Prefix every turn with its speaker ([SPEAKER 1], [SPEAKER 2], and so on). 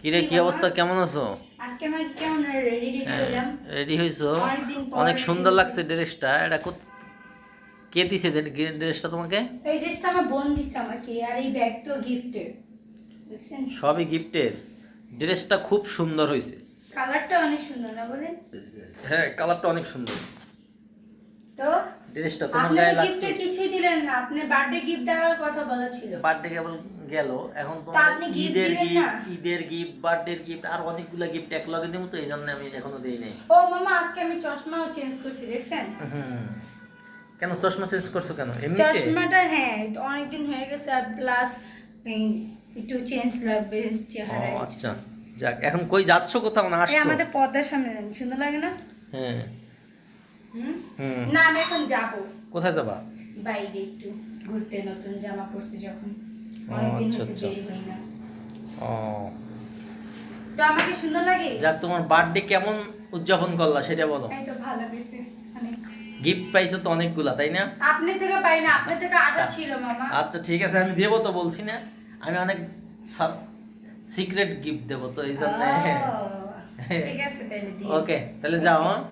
[SPEAKER 1] কিরে, কি অবস্থা, কেমন আছো?
[SPEAKER 2] আজকে আমরা কেমন রেডি হলাম?
[SPEAKER 1] রেডি হইছো?
[SPEAKER 2] অনেকদিন পর
[SPEAKER 1] অনেক
[SPEAKER 2] ready
[SPEAKER 1] সুন্দর
[SPEAKER 2] হইছি।
[SPEAKER 1] লাগছে ড্রেসটা। এটা কে দিছে ড্রেসটা তোমাকে?
[SPEAKER 2] এই ড্রেসটা আমার বোন দিছে আমাকে, আর এই ব্যাগ তো গিফটের। দেখছেন?
[SPEAKER 1] সবই গিফটের। ড্রেসটা খুব সুন্দর হয়েছে।
[SPEAKER 2] কালারটা অনেক সুন্দর না বলেন?
[SPEAKER 1] হ্যাঁ, কালারটা অনেক সুন্দর।
[SPEAKER 2] তো
[SPEAKER 1] ড্রেসটা তোমার
[SPEAKER 2] আপনি
[SPEAKER 1] গায়ে
[SPEAKER 2] তো
[SPEAKER 1] লাগছে।
[SPEAKER 2] গিফটের কিছুই দিলেন না, আপনি বার্থডে গিফট দেওয়ার কথা বলা ছিল।
[SPEAKER 1] বার্থডে কেবল গেল, এখন
[SPEAKER 2] তা
[SPEAKER 1] তোমার
[SPEAKER 2] আপনি gift
[SPEAKER 1] ঈদের
[SPEAKER 2] দিবেন না?
[SPEAKER 1] গিফট, ঈদের গিফট, বার্থডের গিফট আর অনেকগুলো গিফট একলগে দেবো, তো এই জন্য আমি এখনো দেই নাই।
[SPEAKER 2] ও মামা, আজকে আমি চশমাও চেঞ্জ করছি, দেখছেন?
[SPEAKER 1] হুম। কেন চশমা চেঞ্জ করছো কেন? এমনিতে?
[SPEAKER 2] চশমাটা হ্যাঁ অনেকদিন হয়ে গেছে, আর প্লাস একটু চেঞ্জ লাগবে
[SPEAKER 1] ও
[SPEAKER 2] চেহারায়।
[SPEAKER 1] আচ্ছা, যাক, এখন কই যাচ্ছো, কোথাও না
[SPEAKER 2] এই
[SPEAKER 1] আসছো?
[SPEAKER 2] আমাদের পর্দার সামনে সুন্দর লাগে না?
[SPEAKER 1] হ্যাঁ।
[SPEAKER 2] হুম?
[SPEAKER 1] হুম।
[SPEAKER 2] না, আমি এখন যাবো
[SPEAKER 1] কোথায় যাবা?
[SPEAKER 2] বাইরে একটু ঘুরতে, নতুন জামা পরছি যখন,
[SPEAKER 1] ও,
[SPEAKER 2] অনেকদিন
[SPEAKER 1] আচ্ছা,
[SPEAKER 2] হয়েছে
[SPEAKER 1] আচ্ছা।
[SPEAKER 2] বের হই না।
[SPEAKER 1] ও,
[SPEAKER 2] তো আমাকে সুন্দর লাগে।
[SPEAKER 1] যাক, তোমার বার্থডে কেমন উদযাপন করলা সেটা বলো।
[SPEAKER 2] এই তো ভালো গেছে অনেক।
[SPEAKER 1] গিফট পাইছো তো অনেকগুলা, তাই না?
[SPEAKER 2] আপনি থেকে পাই না, আপনার থেকে আগে
[SPEAKER 1] আচ্ছা।
[SPEAKER 2] ছিল মামা।
[SPEAKER 1] আচ্ছা ঠিক আছে, আমি দেবো তো, বলছি না আমি অনেক সিক্রেট গিফট দেবো, তো এই জন্য।
[SPEAKER 2] ও, ঠিক আছে তাহলে দিই।
[SPEAKER 1] ওকে, তাহলে যাও, হ্যাঁ?